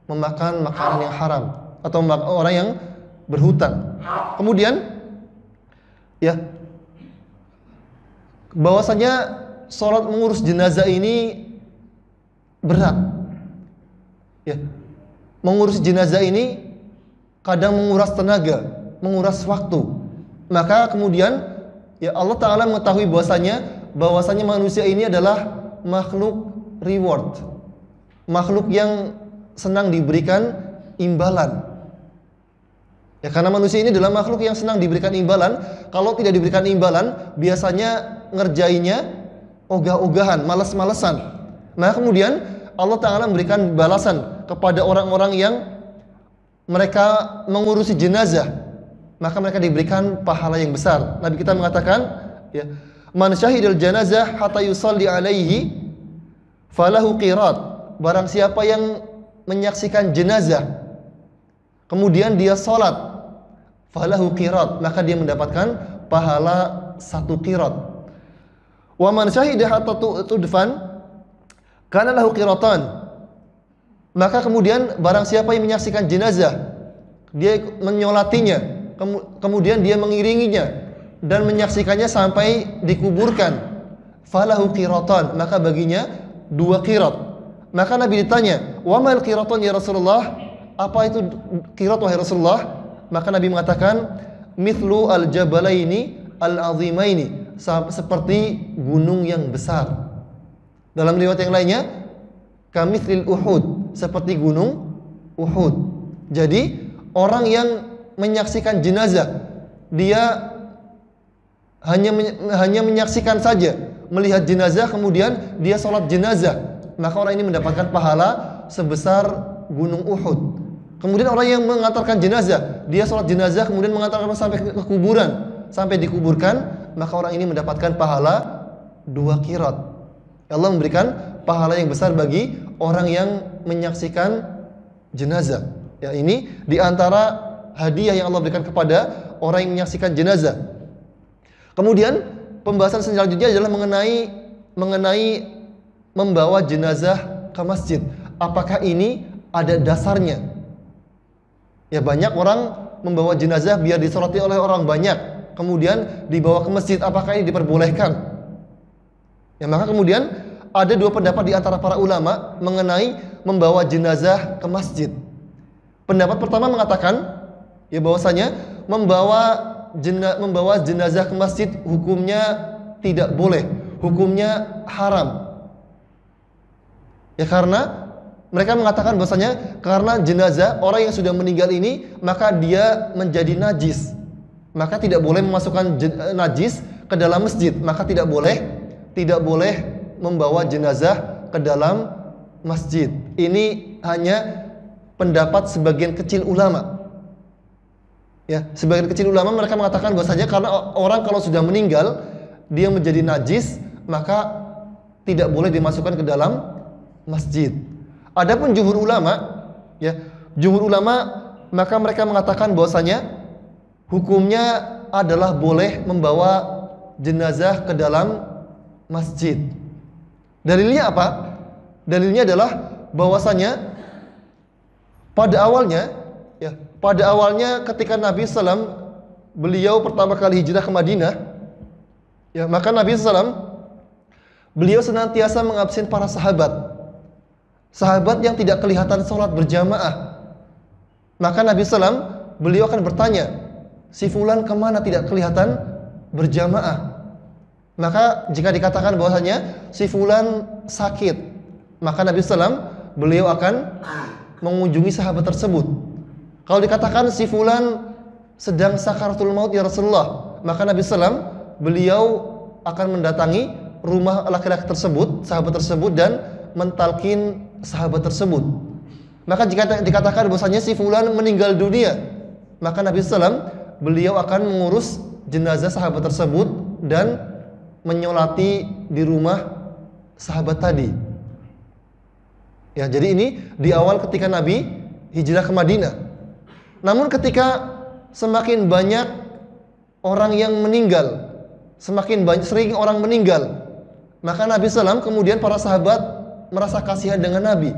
memakan makanan yang haram atau orang yang berhutang. Kemudian ya, bahwasanya sholat mengurus jenazah ini berat. Ya, mengurus jenazah ini kadang menguras tenaga, menguras waktu. Maka kemudian ya Allah Ta'ala mengetahui bahwasanya manusia ini adalah makhluk reward, makhluk yang senang diberikan imbalan. Ya, karena manusia ini adalah makhluk yang senang diberikan imbalan. Kalau tidak diberikan imbalan, biasanya ngerjainnya ogah-ogahan, malas-malesan. Maka kemudian Allah Ta'ala memberikan balasan kepada orang-orang yang mereka mengurusi jenazah, maka mereka diberikan pahala yang besar. Nabi kita mengatakan, ya, man syahidal janazah hatta yusalli alaihi falahu qirat. Barang siapa yang menyaksikan jenazah kemudian dia salat, falahu qirat, maka dia mendapatkan pahala 1 qirat. Wa man syahida hatta tudfan kana lahu qiratan. Maka kemudian barang siapa yang menyaksikan jenazah, dia menyolatinya, kemudian dia mengiringinya dan menyaksikannya sampai dikuburkan, falahu qiratan, maka baginya 2 qirat. Maka Nabi ditanya, wa mal qiratan ya Rasulullah? Apa itu qirat wahai Rasulullah? Maka Nabi mengatakan, mithlu al-jabalaini al-azimaini, seperti gunung yang besar. Dalam riwayat yang lainnya, kamithlil Uhud, seperti gunung Uhud. Jadi orang yang menyaksikan jenazah, dia hanya menyaksikan saja, melihat jenazah kemudian dia sholat jenazah, maka orang ini mendapatkan pahala sebesar gunung Uhud. Kemudian orang yang mengantarkan jenazah, dia sholat jenazah kemudian mengantarkan sampai ke kuburan, sampai dikuburkan, maka orang ini mendapatkan pahala 2 qirat. Allah memberikan pahala yang besar bagi orang yang menyaksikan jenazah. Ya, ini diantara hadiah yang Allah berikan kepada orang yang menyaksikan jenazah. Kemudian pembahasan selanjutnya adalah mengenai membawa jenazah ke masjid. Apakah ini ada dasarnya? Ya, banyak orang membawa jenazah biar disolati oleh orang banyak, kemudian dibawa ke masjid. Apakah ini diperbolehkan? Ya, maka kemudian ada 2 pendapat di antara para ulama mengenai membawa jenazah ke masjid. Pendapat pertama mengatakan ya bahwasanya membawa jenazah ke masjid hukumnya tidak boleh, hukumnya haram. Ya, karena mereka mengatakan bahwasanya karena jenazah orang yang sudah meninggal ini maka dia menjadi najis. Maka tidak boleh memasukkan najis ke dalam masjid, maka tidak boleh membawa jenazah ke dalam masjid. Ini hanya pendapat sebagian kecil ulama. Ya, sebagian kecil ulama mereka mengatakan bahwasanya karena orang kalau sudah meninggal dia menjadi najis, maka tidak boleh dimasukkan ke dalam masjid. Adapun jumhur ulama, ya, jumhur ulama maka mereka mengatakan bahwasanya hukumnya adalah boleh membawa jenazah ke dalam masjid. Dalilnya apa? Dalilnya adalah bahwasanya pada awalnya ketika Nabi SAW beliau pertama kali hijrah ke Madinah, ya, maka Nabi SAW beliau senantiasa mengabsen para sahabat yang tidak kelihatan sholat berjamaah. Maka Nabi SAW beliau akan bertanya, si fulan kemana tidak kelihatan berjamaah? Maka jika dikatakan bahwasanya si fulan sakit, maka Nabi SAW beliau akan mengunjungi sahabat tersebut. Kalau dikatakan si fulan sedang sakaratul maut ya Rasulullah, maka Nabi SAW beliau akan mendatangi rumah laki-laki tersebut, sahabat tersebut, dan mentalkin sahabat tersebut. Maka jika dikatakan bahwasanya si fulan meninggal dunia, maka Nabi SAW beliau akan mengurus jenazah sahabat tersebut dan menyolati di rumah sahabat tadi. Ya, jadi ini di awal ketika Nabi hijrah ke Madinah. Namun ketika semakin banyak orang yang meninggal, sering orang meninggal, maka Nabi SAW kemudian para sahabat merasa kasihan dengan Nabi.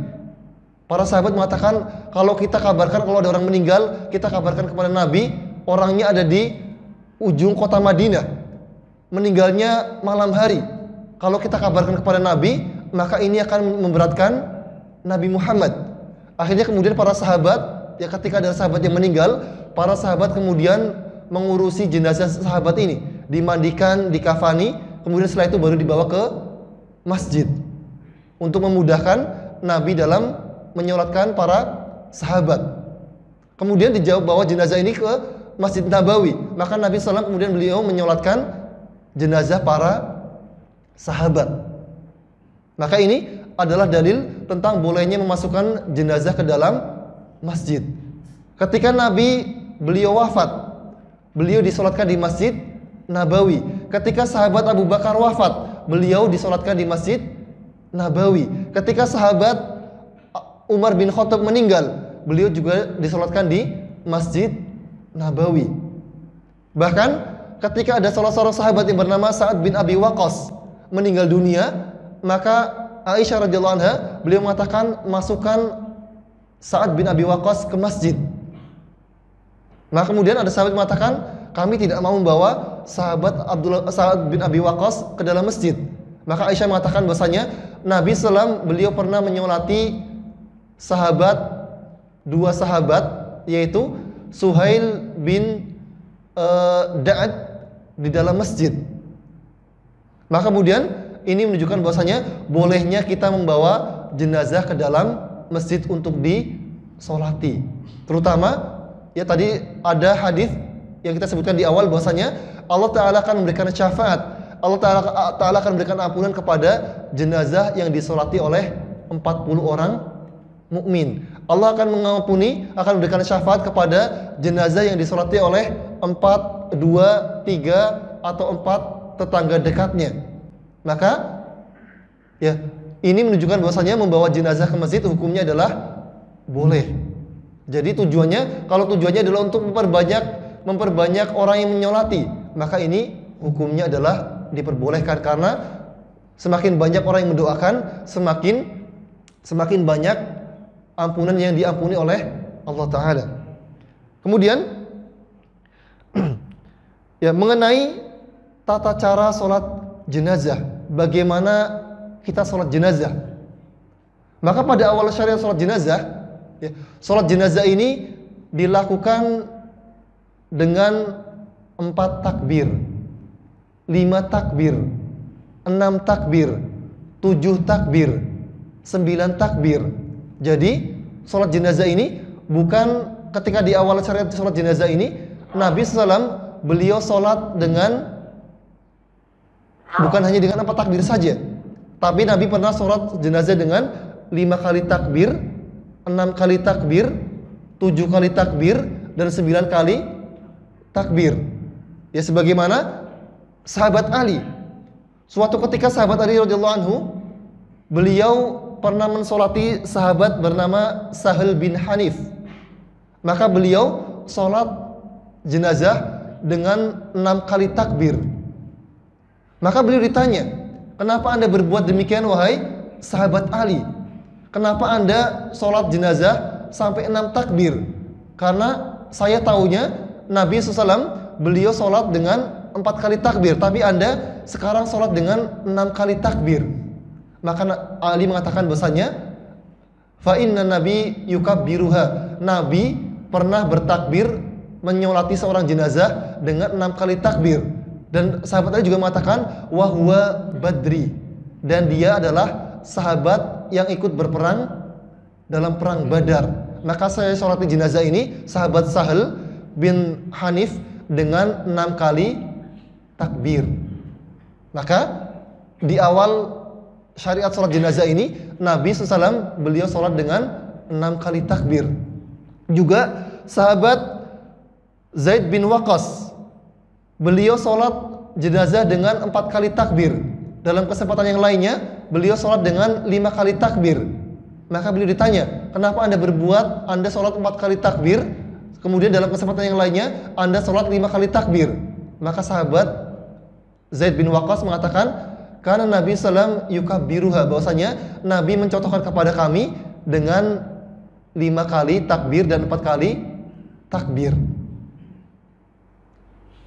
Para sahabat mengatakan, kalau kita kabarkan kalau ada orang meninggal, kita kabarkan kepada Nabi, orangnya ada di ujung kota Madinah, meninggalnya malam hari. Kalau kita kabarkan kepada Nabi, maka ini akan memberatkan Nabi Muhammad. Akhirnya kemudian para sahabat, ya, ketika ada sahabat yang meninggal, para sahabat kemudian mengurusi jenazah sahabat ini, dimandikan, dikafani, kemudian setelah itu baru dibawa ke masjid untuk memudahkan Nabi dalam menyolatkan para sahabat. Kemudian bawa jenazah ini ke Masjid Nabawi, maka Nabi SAW kemudian beliau menyolatkan jenazah para sahabat. Maka ini adalah dalil tentang bolehnya memasukkan jenazah ke dalam masjid. Ketika Nabi beliau wafat, beliau disolatkan di Masjid Nabawi. Ketika sahabat Abu Bakar wafat, beliau disolatkan di Masjid Nabawi. Ketika sahabat Umar bin Khattab meninggal, beliau juga disolatkan di Masjid Nabawi. Bahkan ketika ada salah seorang sahabat yang bernama Sa'ad bin Abi Waqqas meninggal dunia, maka Aisyah radhiyallahu anha beliau mengatakan, masukkan Sa'ad bin Abi Waqqas ke masjid. Maka kemudian ada sahabat mengatakan, kami tidak mau membawa Sa'ad bin Abi Waqqas ke dalam masjid. Maka Aisyah mengatakan bahwasanya Nabi SAW beliau pernah menyolati dua sahabat, yaitu Suhail bin Da'ad di dalam masjid. Maka kemudian ini menunjukkan bahwasanya bolehnya kita membawa jenazah ke dalam masjid untuk disolati. Terutama, ya, tadi ada hadis yang kita sebutkan di awal bahwasanya Allah Ta'ala akan memberikan syafaat, Allah Ta'ala akan memberikan ampunan kepada jenazah yang disolati oleh 40 orang mukmin. Allah akan mengampuni, akan memberikan syafaat kepada jenazah yang disolati oleh 4, 2, 3 atau 4 tetangga dekatnya. Maka, ya, ini menunjukkan bahwasanya membawa jenazah ke masjid hukumnya adalah boleh. Jadi kalau tujuannya adalah untuk memperbanyak orang yang menyolati, maka ini hukumnya adalah diperbolehkan, karena semakin banyak orang yang mendoakan, semakin banyak ampunan yang diampuni oleh Allah Ta'ala. Kemudian ya, mengenai tata cara sholat jenazah, bagaimana kita sholat jenazah. Maka pada awal syariat sholat jenazah, ya, sholat jenazah ini dilakukan dengan 4 takbir, 5 takbir, 6 takbir, 7 takbir, 9 takbir. Jadi sholat jenazah ini bukan ketika di awal syariat sholat jenazah ini Nabi SAW beliau sholat dengan bukan hanya dengan 4 takbir saja, tapi Nabi pernah sholat jenazah dengan 5 kali takbir, 6 kali takbir, 7 kali takbir, dan 9 kali takbir. Ya, sebagaimana sahabat Ali. Suatu ketika sahabat Ali radhiyallahu anhu, beliau pernah mensolati sahabat bernama Sahal bin Hanif. Maka beliau sholat jenazah dengan 6 kali takbir. Maka beliau ditanya, kenapa anda berbuat demikian wahai sahabat Ali? Kenapa anda sholat jenazah sampai 6 takbir? Karena saya tahunya Nabi SAW beliau sholat dengan 4 kali takbir, tapi anda sekarang sholat dengan 6 kali takbir. Maka Ali mengatakan bahasanya, fa inna nabi yukabbiruha. Nabi pernah bertakbir menyolati seorang jenazah dengan 6 kali takbir. Dan sahabat Ali juga mengatakan wahwa badri, dan dia adalah sahabat yang ikut berperang dalam perang Badar. Maka saya sholati jenazah ini sahabat Sahal bin Hanif dengan 6 kali takbir. Maka di awal syariat sholat jenazah ini Nabi SAW beliau sholat dengan 6 kali takbir. Juga sahabat Zaid bin Waqqas, beliau sholat jenazah dengan 4 kali takbir. Dalam kesempatan yang lainnya beliau sholat dengan 5 kali takbir. Maka beliau ditanya, kenapa anda sholat 4 kali takbir, kemudian dalam kesempatan yang lainnya anda sholat 5 kali takbir? Maka sahabat Zaid bin Waqqas mengatakan, karena Nabi SAW yukabbiruha, bahwasanya Nabi mencontohkan kepada kami dengan 5 kali takbir dan 4 kali takbir.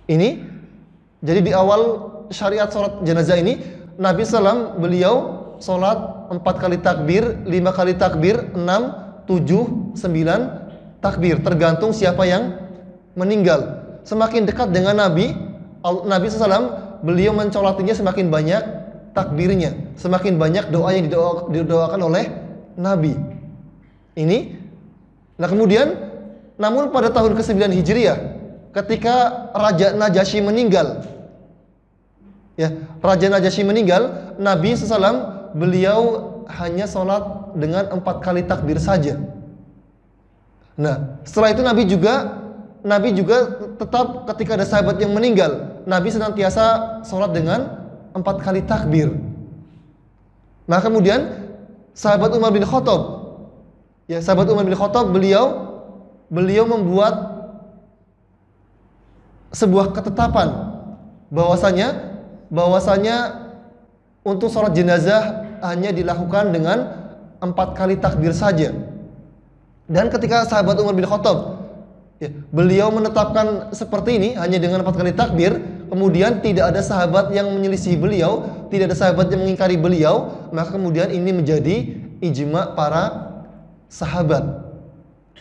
Ini jadi di awal syariat sholat jenazah ini Nabi SAW beliau sholat 4 kali takbir, 5 kali takbir, 6, 7, 9 takbir, tergantung siapa yang meninggal. Semakin dekat dengan Nabi SAW beliau mencolatinya semakin banyak takbirnya, semakin banyak doa yang didoakan oleh Nabi. Ini. Nah kemudian, namun pada tahun ke-9 Hijriah, ketika Raja Najasyi meninggal, Nabi SAW beliau hanya sholat dengan 4 kali takbir saja. Nah setelah itu Nabi juga tetap ketika ada sahabat yang meninggal, Nabi senantiasa sholat dengan 4 kali takbir. Nah kemudian sahabat Umar bin Khattab, beliau membuat sebuah ketetapan bahwasanya untuk sholat jenazah hanya dilakukan dengan 4 kali takbir saja. Dan ketika sahabat Umar bin Khattab, beliau menetapkan seperti ini hanya dengan 4 kali takbir, kemudian tidak ada sahabat yang menyelisih beliau, tidak ada sahabat yang mengingkari beliau, maka kemudian ini menjadi ijma para sahabat.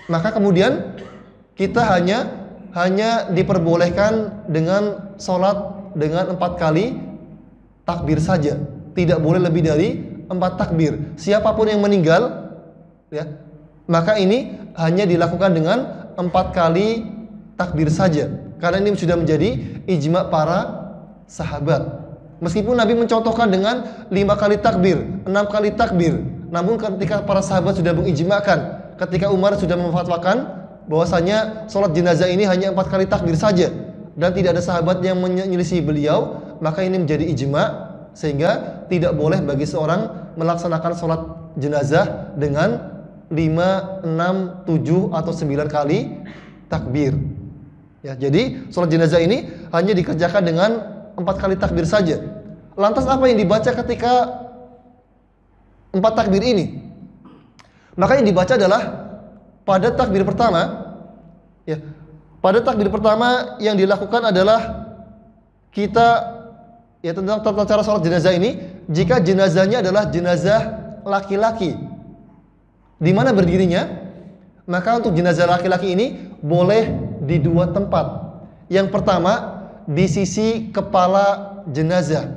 Maka kemudian kita hanya diperbolehkan dengan sholat dengan 4 kali takbir saja, tidak boleh lebih dari 4 takbir. Siapapun yang meninggal, maka ini hanya dilakukan dengan 4 kali takbir saja, karena ini sudah menjadi ijma para sahabat. Meskipun Nabi mencontohkan dengan 5 kali takbir, 6 kali takbir, namun ketika para sahabat sudah mengijmakan, ketika Umar sudah memfatwakan bahwasanya sholat jenazah ini hanya 4 kali takbir saja dan tidak ada sahabat yang menyelisih beliau, maka ini menjadi ijma, sehingga tidak boleh bagi seorang melaksanakan sholat jenazah dengan 5, 6, 7 atau 9 kali takbir. Jadi sholat jenazah ini hanya dikerjakan dengan 4 kali takbir saja. Lantas apa yang dibaca ketika 4 takbir ini? Maka yang dibaca adalah pada takbir pertama, pada takbir pertama yang dilakukan adalah kita tentang tata cara sholat jenazah ini. Jika jenazahnya adalah jenazah laki-laki, di mana berdirinya? Maka untuk jenazah laki-laki ini boleh di 2 tempat. Yang pertama di sisi kepala jenazah.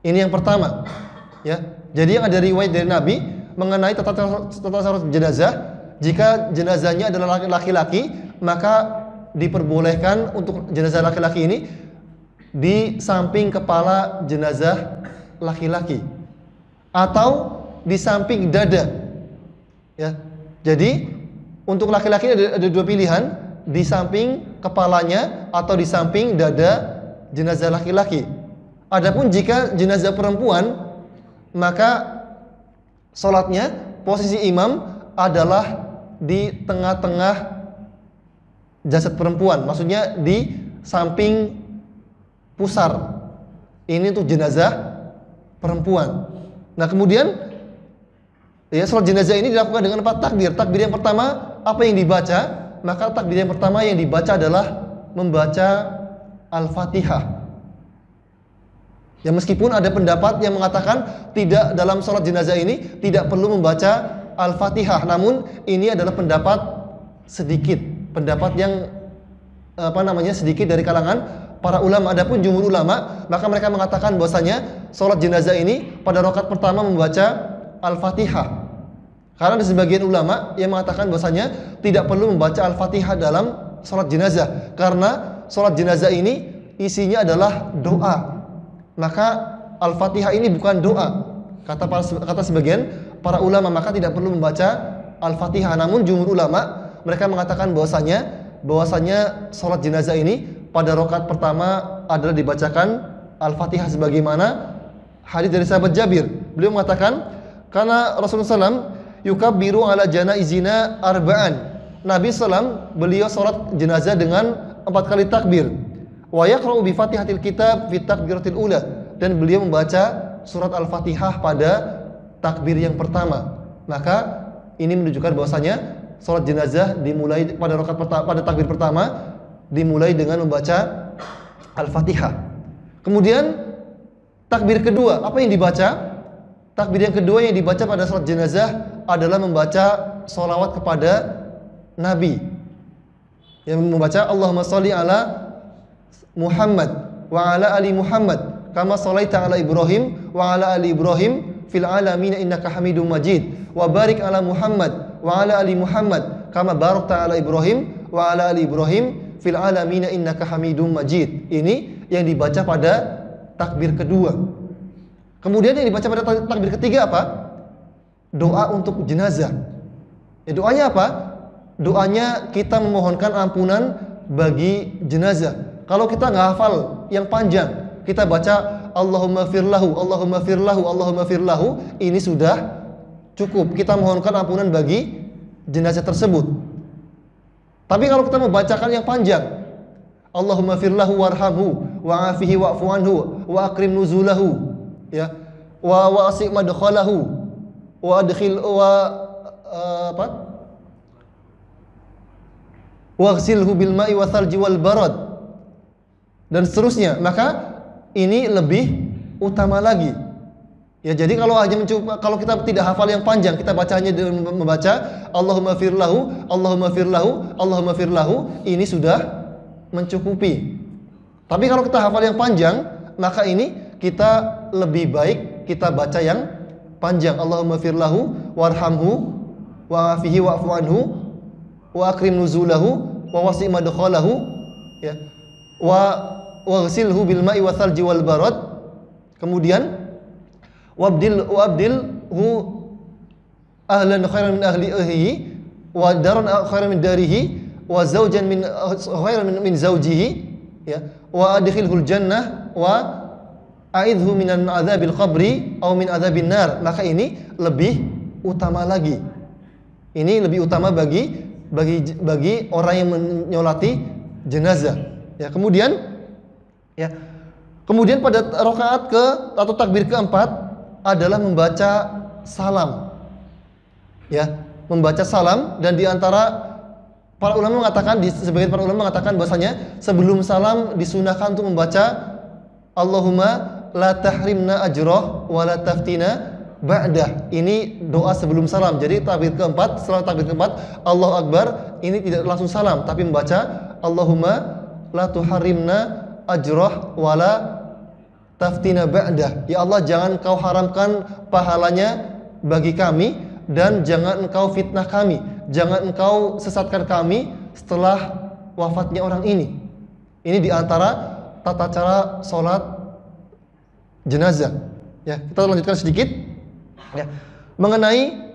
Ini yang pertama. Jadi yang ada riwayat dari Nabi mengenai tata cara jenazah, jika jenazahnya adalah laki-laki, maka diperbolehkan untuk jenazah laki-laki ini di samping kepala jenazah laki-laki atau di samping dada. Jadi untuk laki-laki ada dua pilihan, di samping kepalanya atau di samping dada jenazah laki-laki. Adapun jika jenazah perempuan, maka sholatnya posisi imam adalah di tengah-tengah jasad perempuan, maksudnya di samping pusar. Ini untuk jenazah perempuan. Nah kemudian ya, sholat jenazah ini dilakukan dengan 4 takbir. Takbir yang pertama apa yang dibaca? Maka takbir yang pertama yang dibaca adalah membaca Al-Fatihah. Ya, meskipun ada pendapat yang mengatakan tidak, dalam sholat jenazah ini tidak perlu membaca Al-Fatihah, namun ini adalah pendapat sedikit, pendapat yang sedikit dari kalangan para ulama. Adapun jumhur ulama, maka mereka mengatakan bahwasanya sholat jenazah ini pada rakaat pertama membaca Al-Fatihah. Karena ada sebagian ulama yang mengatakan bahwasanya tidak perlu membaca Al-Fatihah dalam sholat jenazah, karena sholat jenazah ini isinya adalah doa. Maka Al-Fatihah ini bukan doa, kata sebagian para ulama, maka tidak perlu membaca Al-Fatihah. Namun jumhur ulama mereka mengatakan bahwasanya sholat jenazah ini pada rakaat pertama adalah dibacakan Al-Fatihah, sebagaimana hadis dari sahabat Jabir. Beliau mengatakan, karena Rasulullah SAW yukabbiru ala janaizina arba'an. Nabi SAW beliau sholat jenazah dengan 4 kali takbir. Wa yaqra'u bi Fatihatil kitab fi takbiratil ula, dan beliau membaca surat Al-Fatihah pada takbir yang pertama. Maka ini menunjukkan bahwasanya salat jenazah dimulai pada rakaat pada takbir pertama dimulai dengan membaca Al-Fatihah. Kemudian takbir kedua, apa yang dibaca? Takbir yang kedua yang dibaca pada salat jenazah adalah membaca sholawat kepada Nabi. Yang membaca Allahumma sholli ala Muhammad wa ala ali Muhammad kama sholaita ala Ibrahim wa ala ali Ibrahim fil alamin innaka Hamidum Majid wa barik ala Muhammad wa ala ali Muhammad kama barakta ala Ibrahim wa ala ali Ibrahim fil alamin innaka Hamidum Majid. Ini yang dibaca pada takbir kedua. Kemudian yang dibaca pada takbir ketiga apa? Doa untuk jenazah. Ya, doanya apa? Doanya kita memohonkan ampunan bagi jenazah. Kalau kita nggak hafal yang panjang, kita baca Allahumma firlahu, Allahumma firlahu, Allahumma firlahu, ini sudah cukup. Kita mohonkan ampunan bagi jenazah tersebut. Tapi kalau kita membacakan yang panjang, Allahumma firlahu warhamhu wa'afihi wa'fu anhu wa akrim nuzulahu, ya, wa wasi' madkhalahu wa adkhil waghsilhu bil ma'i wa thalji wal barad, dan seterusnya, maka ini lebih utama lagi. Ya, jadi kalau kita tidak hafal yang panjang, kita bacanya dengan membaca Allahumma firlahu, Allahumma firlahu, Allahumma firlahu, ini sudah mencukupi. Tapi kalau kita hafal yang panjang, maka ini kita lebih baik kita baca yang panjang. Allahumma firlahu warhamhu wa afihi wa'fu anhu wa akrim nuzulahu wa wasi' madkhalahu, ya, wa waghsilhu bil ma'i wa thalji wal barad. Kemudian wabdilhu ahlan khairan min ahlihi wa daran khairan min darihi wa zawjan min khairan min zawjihi, ya, wa adkhilhul jannah wa a'idhu minan adzabil qabri aw min adzabin nar. Maka ini lebih utama lagi. Ini lebih utama bagi orang yang menyolati jenazah. Ya, kemudian pada rakaat atau takbir keempat adalah membaca salam. Ya, membaca salam, dan di antara para ulama mengatakan, sebagian para ulama mengatakan bahwasanya sebelum salam disunahkan untuk membaca Allahumma la tahrimna ajrah wa la taftina ba'dah. Ini doa sebelum salam. Jadi takbir keempat, setelah takbir keempat Allahu Akbar, ini tidak langsung salam, tapi membaca Allahumma la tuharrimna ajrah wala taftina ba'dah. Ya Allah, jangan Engkau haramkan pahalanya bagi kami, dan jangan Engkau fitnah kami, jangan Engkau sesatkan kami setelah wafatnya orang ini. Ini diantara tata cara sholat jenazah. Ya, kita lanjutkan sedikit, ya, mengenai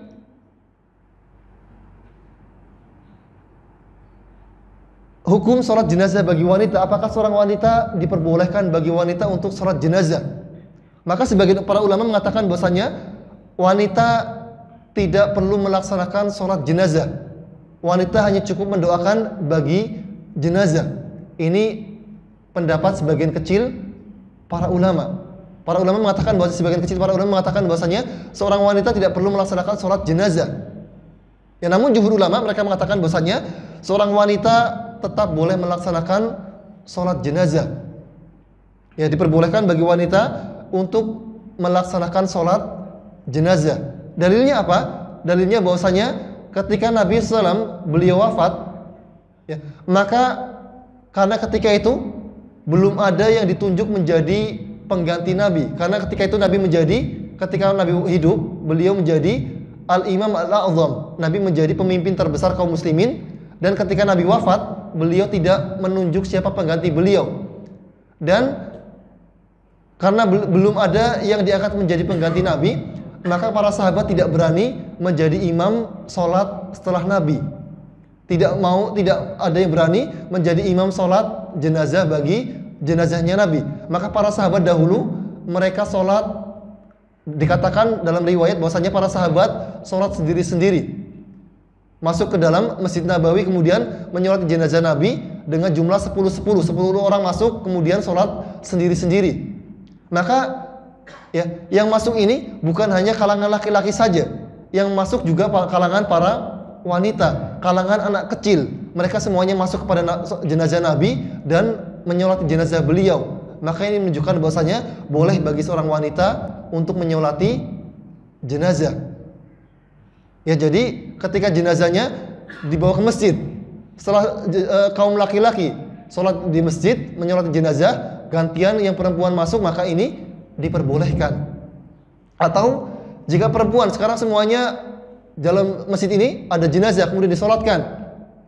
hukum sholat jenazah bagi wanita. Apakah seorang wanita diperbolehkan bagi wanita untuk sholat jenazah? Maka sebagian para ulama mengatakan bahwasanya wanita tidak perlu melaksanakan sholat jenazah. Wanita hanya cukup mendoakan bagi jenazah. Ini pendapat sebagian kecil para ulama. Para ulama mengatakan bahwa sebagian kecil para ulama mengatakan bahwasanya seorang wanita tidak perlu melaksanakan sholat jenazah. Ya, namun jumhur ulama mereka mengatakan bahwasanya seorang wanita tetap boleh melaksanakan sholat jenazah. Ya, diperbolehkan bagi wanita untuk melaksanakan sholat jenazah. Dalilnya apa? Dalilnya bahwasanya ketika Nabi SAW beliau wafat, ya, maka karena ketika itu belum ada yang ditunjuk menjadi pengganti Nabi. Karena ketika itu ketika Nabi hidup, beliau menjadi Al-Imam Al-A'zam. Nabi menjadi pemimpin terbesar kaum muslimin. Dan ketika Nabi wafat, beliau tidak menunjuk siapa pengganti beliau. Dan karena belum ada yang diangkat menjadi pengganti Nabi, maka para sahabat tidak berani menjadi imam sholat setelah Nabi. Tidak ada yang berani menjadi imam sholat jenazah bagi jenazahnya Nabi. Maka para sahabat dahulu mereka sholat, dikatakan dalam riwayat bahwasanya para sahabat sholat sendiri-sendiri, masuk ke dalam Masjid Nabawi, kemudian menyolat jenazah Nabi dengan jumlah 10 orang masuk, kemudian sholat sendiri-sendiri. Maka ya, yang masuk ini bukan hanya kalangan laki-laki saja, yang masuk juga kalangan para wanita, kalangan anak kecil. Mereka semuanya masuk kepada jenazah Nabi dan menyolat jenazah beliau. Maka ini menunjukkan bahwasanya boleh bagi seorang wanita untuk menyolati jenazah. Ya, jadi ketika jenazahnya dibawa ke masjid, setelah kaum laki-laki sholat di masjid menyolati jenazah, gantian yang perempuan masuk, maka ini diperbolehkan. Atau jika perempuan sekarang semuanya dalam masjid ini ada jenazah kemudian disolatkan,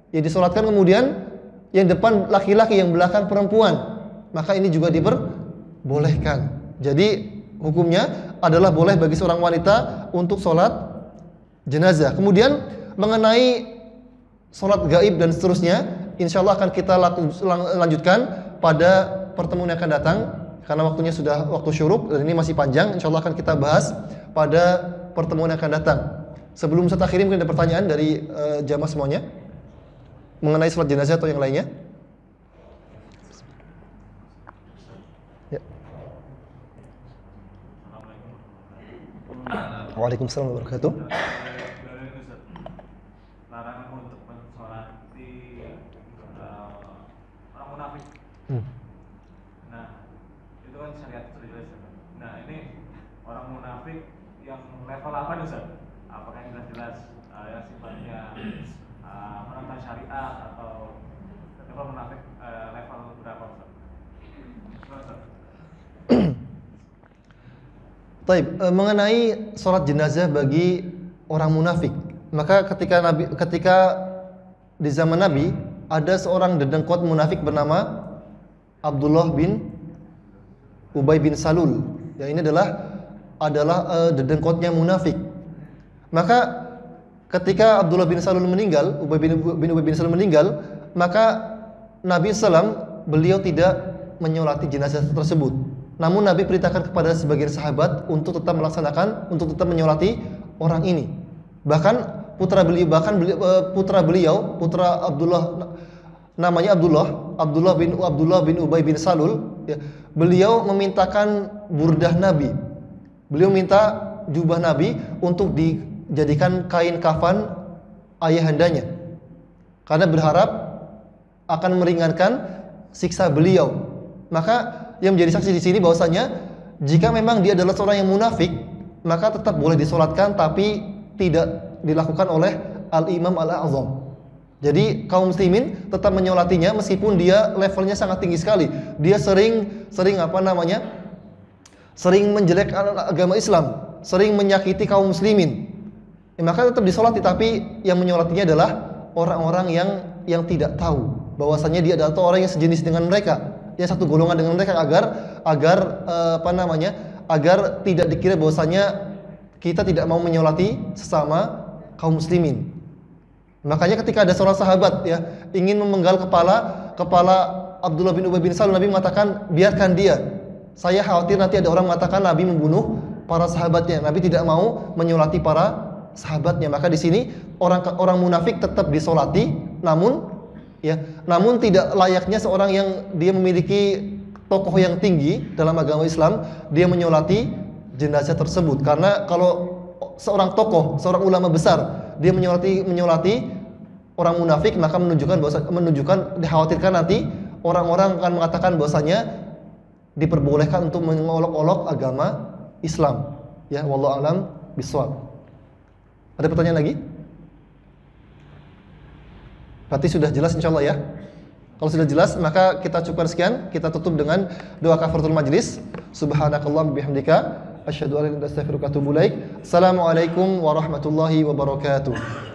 ya disolatkan kemudian yang depan laki-laki, yang belakang perempuan, maka ini juga diperbolehkan. Jadi hukumnya adalah boleh bagi seorang wanita untuk sholat jenazah. Kemudian mengenai sholat gaib dan seterusnya, insya Allah akan kita lanjutkan pada pertemuan yang akan datang, karena waktunya sudah waktu syuruk dan ini masih panjang. Insya Allah akan kita bahas pada pertemuan yang akan datang. Sebelum saya akhiri, mungkin ada pertanyaan dari jamaah semuanya mengenai sholat jenazah atau yang lainnya. Ya. Waalaikumsalam warahmatullahi wabarakatuh. Larangan untuk mensolati orang munafik. Nah, itu kan syariat sudah jelas. Nah, ini orang munafik yang level apa nih, Ustaz? Apakah yang jelas-jelas yang sifatnya menentang syariat atau level munafik level berapa, Ustaz? Baik, mengenai sholat jenazah bagi orang munafik, maka ketika di zaman Nabi ada seorang dedengkot munafik bernama Abdullah bin Ubay bin Salul. Ya, ini adalah dedengkotnya munafik. Maka ketika Abdullah bin Salul meninggal, Ubay bin Salul meninggal, maka Nabi SAW beliau tidak menyolati jenazah tersebut. Namun Nabi perintahkan kepada sebagian sahabat untuk tetap menyolati orang ini. Bahkan putra beliau, namanya Abdullah bin Ubay bin Salul, ya, beliau memintakan burdah Nabi. Beliau minta jubah Nabi untuk dijadikan kain kafan ayahandanya, karena berharap akan meringankan siksa beliau. Maka yang menjadi saksi di sini bahwasanya jika memang dia adalah seorang yang munafik, maka tetap boleh disolatkan, tapi tidak dilakukan oleh Al-Imam Al-A'zam. Jadi kaum muslimin tetap menyolatinya meskipun dia levelnya sangat tinggi sekali. Dia sering menjelekkan agama Islam, sering menyakiti kaum muslimin. Maka tetap disolati, tapi yang menyolatinya adalah orang-orang yang tidak tahu bahwasanya dia adalah orang yang sejenis dengan mereka, yang satu golongan dengan mereka, agar tidak dikira bahwasanya kita tidak mau menyolati sesama kaum muslimin. Makanya ketika ada seorang sahabat ya ingin memenggal kepala Abdullah bin Ubay bin Salul, Nabi mengatakan biarkan dia. Saya khawatir nanti ada orang mengatakan Nabi membunuh para sahabatnya. Nabi tidak mau menyolati para sahabatnya. Maka di sini orang munafik tetap disolati, namun tidak layaknya seorang yang dia memiliki tokoh yang tinggi dalam agama Islam, dia menyolati jenazah tersebut. Karena kalau seorang tokoh, seorang ulama besar, dia menyolati orang munafik, maka menunjukkan dikhawatirkan nanti orang-orang akan mengatakan bahwasanya diperbolehkan untuk mengolok-olok agama Islam. Ya, wallahu a'lam bishawab. Ada pertanyaan lagi? Berarti sudah jelas insyaallah ya. Kalau sudah jelas maka kita cukupkan sekian, kita tutup dengan doa kafaratul majlis. Subhanakallahumma bihamdika asyhadu an la ilaha illa anta astaghfiruka wa atubu ilaik. Assalamualaikum warahmatullahi wabarakatuh.